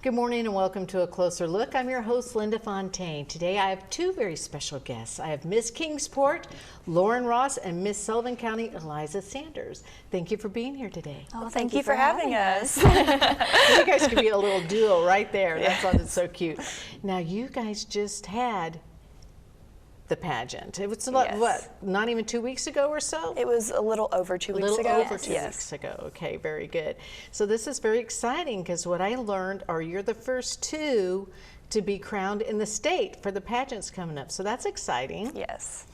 Good morning and welcome to A Closer Look. I'm your host, Linda Fontaine. Today I have two very special guests. I have Miss Kingsport, Lauren Ross, and Miss Sullivan County, Eliza Sanders. Thank you for being here today. Oh, thank you for having us. You guys could be a little duo right there. That sounded so cute. Now you guys just had the pageant. It was what, not even 2 weeks ago or so? It was a little over 2 weeks ago. A little over 2 weeks ago. Okay, very good. So this is very exciting because what I learned are you're the first two to be crowned in the state for the pageants coming up. So that's exciting. Yes.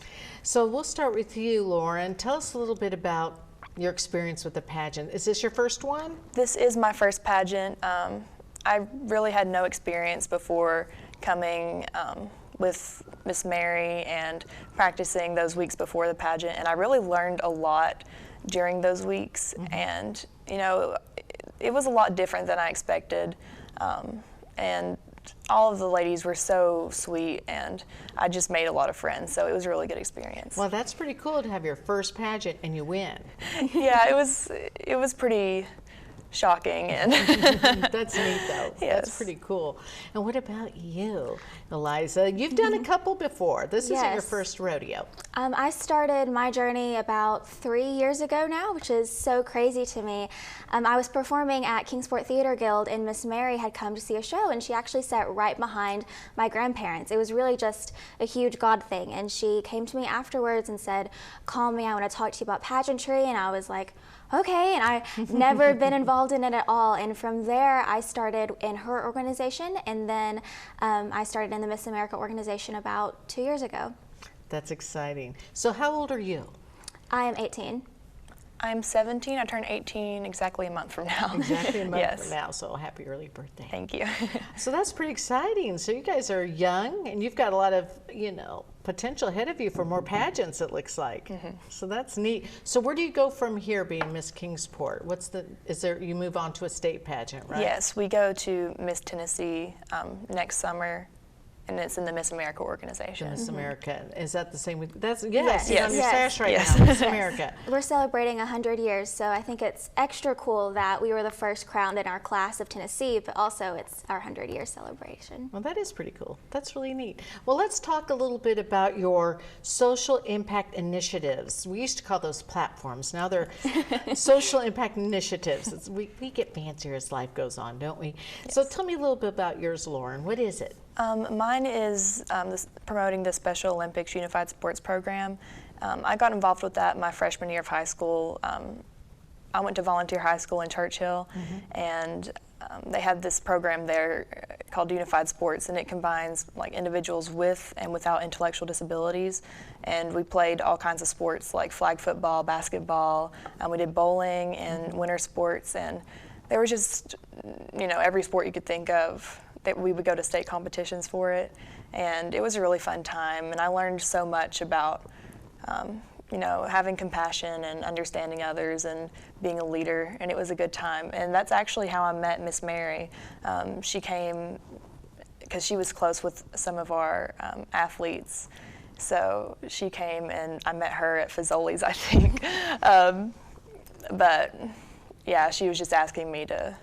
So we'll start with you, Lauren. Tell us a little bit about your experience with the pageant. Is this your first one? This is my first pageant. I really had no experience before coming with Miss Mary and practicing those weeks before the pageant, and I really learned a lot during those weeks. And you know, it was a lot different than I expected, and all of the ladies were so sweet, and I just made a lot of friends, so it was a really good experience. Well, that's pretty cool to have your first pageant and you win. Yeah, it was pretty shocking. And that's neat though. Yes. That's pretty cool. And what about you, Eliza? You've done a couple before. This isn't your first rodeo. I started my journey about 3 years ago now, which is so crazy to me. I was performing at Kingsport Theater Guild, and Miss Mary had come to see a show, and she actually sat right behind my grandparents. It was really just a huge God thing, and she came to me afterwards and said, "Call me, I want to talk to you about pageantry," and I was like, okay, and I've never been involved in it at all. And from there, I started in her organization, and then I started in the Miss America organization about 2 years ago. That's exciting. So how old are you? I am 18. I'm 17. I turn 18 exactly a month from now. Exactly a month from now, so happy early birthday. Thank you. So that's pretty exciting. So you guys are young, and you've got a lot of, you know, potential ahead of you for more pageants, it looks like. So that's neat. So where do you go from here being Miss Kingsport? You move on to a state pageant, right? Yes, we go to Miss Tennessee next summer, and it's in the Miss America organization. Miss America. Is that the same with, that's, yes, Yes. on your sash right Yes. now, Miss America. We're celebrating 100 years, so I think it's extra cool that we were the first crowned in our class of Tennessee, but also it's our 100-year celebration. Well, that is pretty cool. That's really neat. Well, let's talk a little bit about your social impact initiatives. We used to call those platforms. Now they're social impact initiatives. We get fancier as life goes on, don't we? Yes. So tell me a little bit about yours, Lauren. What is it? Mine is promoting the Special Olympics Unified Sports Program. I got involved with that my freshman year of high school. I went to volunteer high school in Churchill, and they had this program there called Unified Sports, and it combines like individuals with and without intellectual disabilities. And we played all kinds of sports like flag football, basketball. We did bowling and winter sports, and there was just, you know, every sport you could think of. That we would go to state competitions for it, and it was a really fun time, and I learned so much about you know, having compassion and understanding others and being a leader, and it was a good time. And that's actually how I met Miss Mary. She came because she was close with some of our athletes, so she came and I met her at Fazoli's, I think. But yeah, she was just asking me to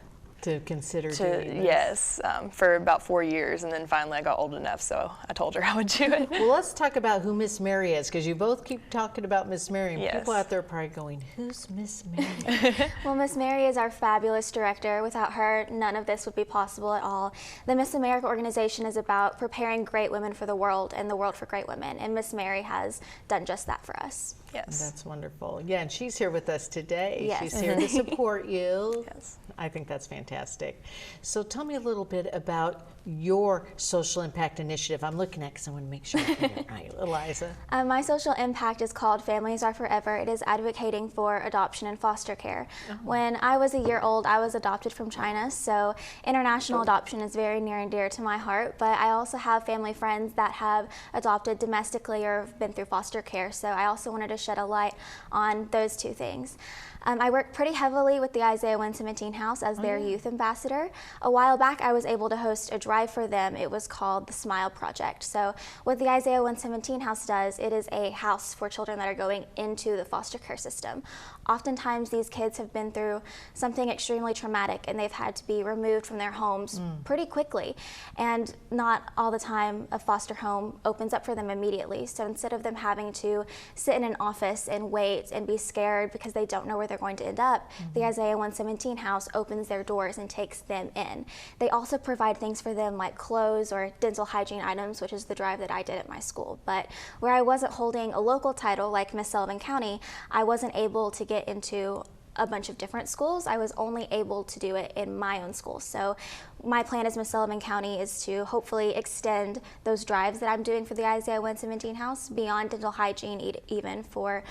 consider doing this? Yes, for about 4 years, and then finally I got old enough, so I told her I would do it. Well, let's talk about who Miss Mary is, because you both keep talking about Miss Mary, and yes. people out there are probably going, who's Miss Mary? Well, Miss Mary is our fabulous director. Without her, none of this would be possible at all. The Miss America organization is about preparing great women for the world and the world for great women, and Miss Mary has done just that for us. Yes. That's wonderful. Yeah, and she's here with us today. Yes. She's here to support you. Yes. I think that's fantastic. So tell me a little bit about your social impact initiative. I'm looking at because I want to make sure I get it right. Eliza. My social impact is called Families Are Forever. It is advocating for adoption and foster care. When I was a year old, I was adopted from China, so international adoption is very near and dear to my heart, but I also have family friends that have adopted domestically or have been through foster care, so I also wanted to shed a light on those two things. I work pretty heavily with the Isaiah 117 House as their youth ambassador. A while back, I was able to host a drive for them. It was called the Smile Project. So what the Isaiah 117 House does, it is a house for children that are going into the foster care system. Oftentimes, these kids have been through something extremely traumatic and they've had to be removed from their homes pretty quickly. And not all the time a foster home opens up for them immediately. So instead of them having to sit in an office and wait and be scared because they don't know where they're going to end up, the Isaiah 117 House opens their doors and takes them in. They also provide things for them like clothes or dental hygiene items, which is the drive that I did at my school. But where I wasn't holding a local title like Miss Sullivan County, I wasn't able to get into a bunch of different schools. I was only able to do it in my own school. So my plan as Miss Sullivan County is to hopefully extend those drives that I'm doing for the Isaiah 117 House beyond dental hygiene, even for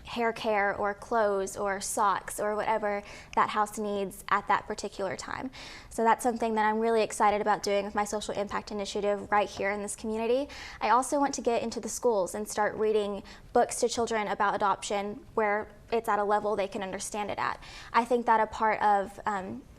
hair care or clothes or socks or whatever that house needs at that particular time. So that's something that I'm really excited about doing with my social impact initiative right here in this community. I also want to get into the schools and start reading books to children about adoption where it's at a level they can understand it at. I think that a part of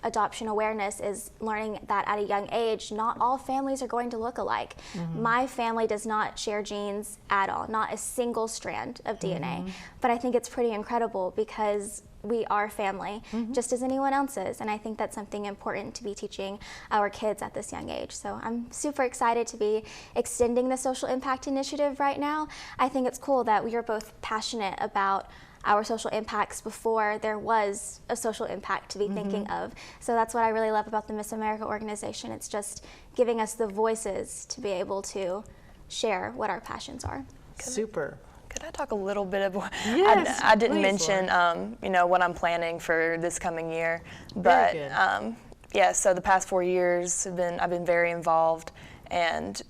adoption awareness is learning that at a young age, not all families are going to look alike. My family does not share genes at all, not a single strand of DNA. But I think it's pretty incredible because we are family, just as anyone else is. And I think that's something important to be teaching our kids at this young age. So I'm super excited to be extending the social impact initiative right now. I think it's cool that we are both passionate about our social impacts before there was a social impact to be thinking of. So that's what I really love about the Miss America organization. It's just giving us the voices to be able to share what our passions are. Super. Could I talk a little bit of what Yes, I didn't please, mention, you know, what I'm planning for this coming year, but Very good. yeah. So the past 4 years I've been very involved, and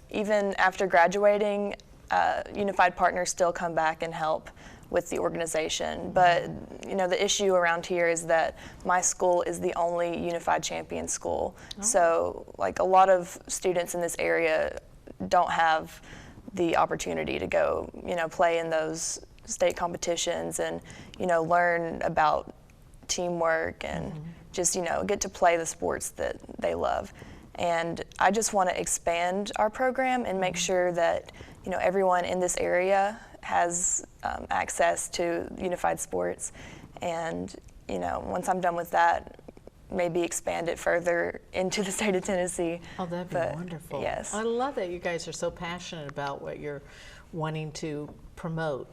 even after graduating, Unified Partners still come back and help with the organization. But you know, the issue around here is that my school is the only Unified Champion school. So like a lot of students in this area don't have the opportunity to go, you know, play in those state competitions and, you know, learn about teamwork and just, you know, get to play the sports that they love. And I just want to expand our program and make sure that, you know, everyone in this area has access to unified sports. And, you know, once I'm done with that, maybe expand it further into the state of Tennessee. Oh, that'd be wonderful. Yes. I love that you guys are so passionate about what you're wanting to promote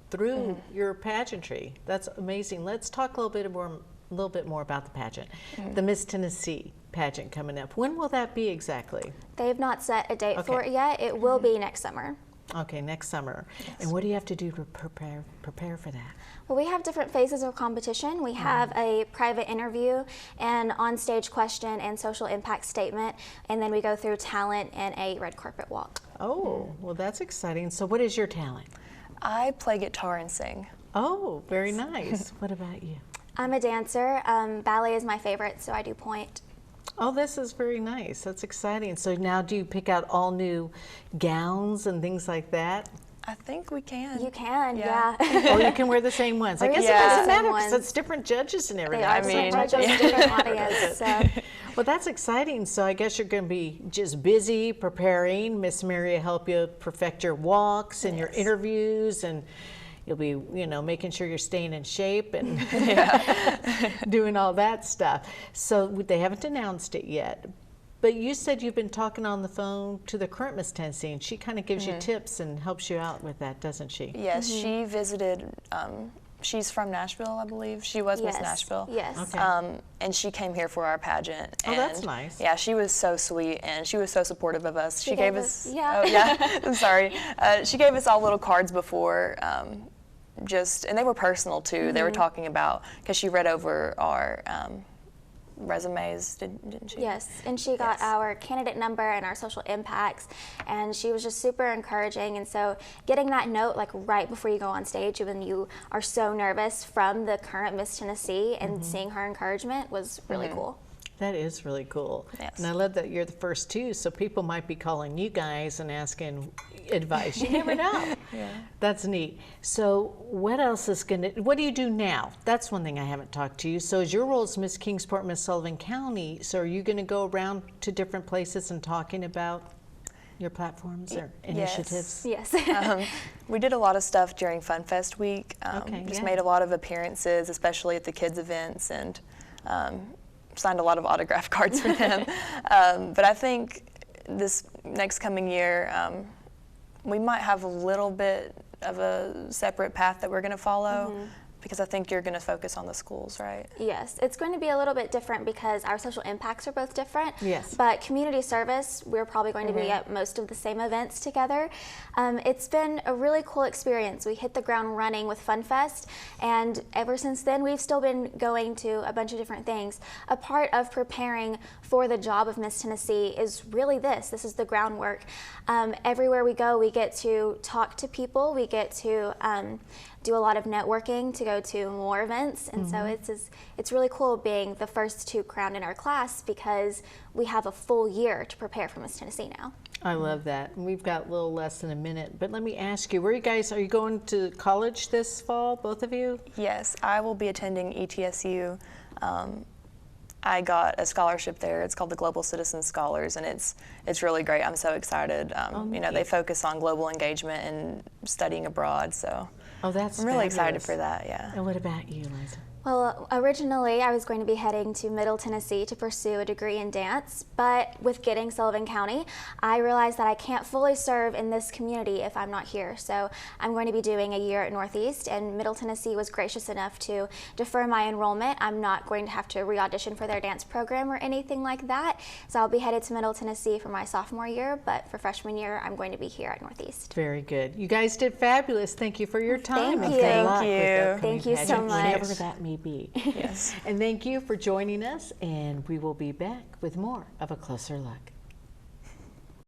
through your pageantry. That's amazing. Let's talk a little bit more about the pageant. The Miss Tennessee pageant coming up. When will that be exactly? They've not set a date for it yet. It will be next summer. Okay, next summer. And what do you have to do to prepare for that? Well, we have different phases of competition. We have a private interview, an on-stage question, and social impact statement, and then we go through talent and a red carpet walk. Oh, well, that's exciting. So what is your talent? I play guitar and sing. Oh, very nice. What about you? I'm a dancer. Ballet is my favorite, so I do point. Oh, this is very nice. That's exciting. So now do you pick out all new gowns and things like that? I think we can. You can, Yeah. yeah. Or you can wear the same ones? I guess Yeah. it doesn't Same matter because ones. it's different judges and everything. They are different judges, different audience. So. Well, that's exciting. So I guess you're going to be just busy preparing. Miss Mary will help you perfect your walks and your interviews, and you'll be, you know, making sure you're staying in shape and doing all that stuff. So they haven't announced it yet. But you said you've been talking on the phone to the current Miss Tennessee, and she kind of gives you tips and helps you out with that, doesn't she? Yes, she visited, she's from Nashville, I believe. She was Miss Yes. Nashville. Yes. Okay. And she came here for our pageant. Oh, that's and, nice. Yeah, she was so sweet, and she was so supportive of us. She gave us- yeah. Oh, yeah, I'm sorry. She gave us all little cards before, and they were personal too. They were talking about, because she read over our resumes, didn't she? Yes, and she got our candidate number and our social impacts, and she was just super encouraging. And so getting that note like right before you go on stage when you are so nervous from the current Miss Tennessee and seeing her encouragement was really cool. That is really cool. Yes. And I love that you're the first too, so people might be calling you guys and asking, advice. You never know. Yeah. That's neat. So what else is what do you do now? That's one thing I haven't talked to you. So as your role as Miss Kingsport, Miss Sullivan County, so are you going to go around to different places and talking about your platforms or initiatives? Yes. We did a lot of stuff during Fun Fest week. Okay, Just yeah. made a lot of appearances, especially at the kids' events, and signed a lot of autograph cards for them. But I think this next coming year, we might have a little bit of a separate path that we're going to follow, because I think you're going to focus on the schools, right? Yes, it's going to be a little bit different because our social impacts are both different. Yes. But community service, we're probably going to be at most of the same events together. It's been a really cool experience. We hit the ground running with Fun Fest, and ever since then, we've still been going to a bunch of different things. A part of preparing for the job of Miss Tennessee is really this is the groundwork. Everywhere we go, we get to talk to people, we get to do a lot of networking, to go to more events, and so it's really cool being the first two crowned in our class because we have a full year to prepare for Miss Tennessee now. I love that. We've got a little less than a minute, but let me ask you, where you guys, are you going to college this fall, both of you? Yes, I will be attending ETSU. I got a scholarship there. It's called the Global Citizen Scholars, and it's really great. I'm so excited. You know, they focus on global engagement and studying abroad, so That's I'm really excited fabulous. for that, yeah. And what about you, Eliza? Well, originally I was going to be heading to Middle Tennessee to pursue a degree in dance, but with getting Sullivan County, I realized that I can't fully serve in this community if I'm not here. So I'm going to be doing a year at Northeast, and Middle Tennessee was gracious enough to defer my enrollment. I'm not going to have to re-audition for their dance program or anything like that. So I'll be headed to Middle Tennessee for my sophomore year, but for freshman year, I'm going to be here at Northeast. Very good. You guys did fabulous. Thank you for your time. Thank and you. good luck with Thank you. the upcoming Thank you so pageant, much. whenever that may be. Yes. And thank you for joining us, and we will be back with more of A Closer Look.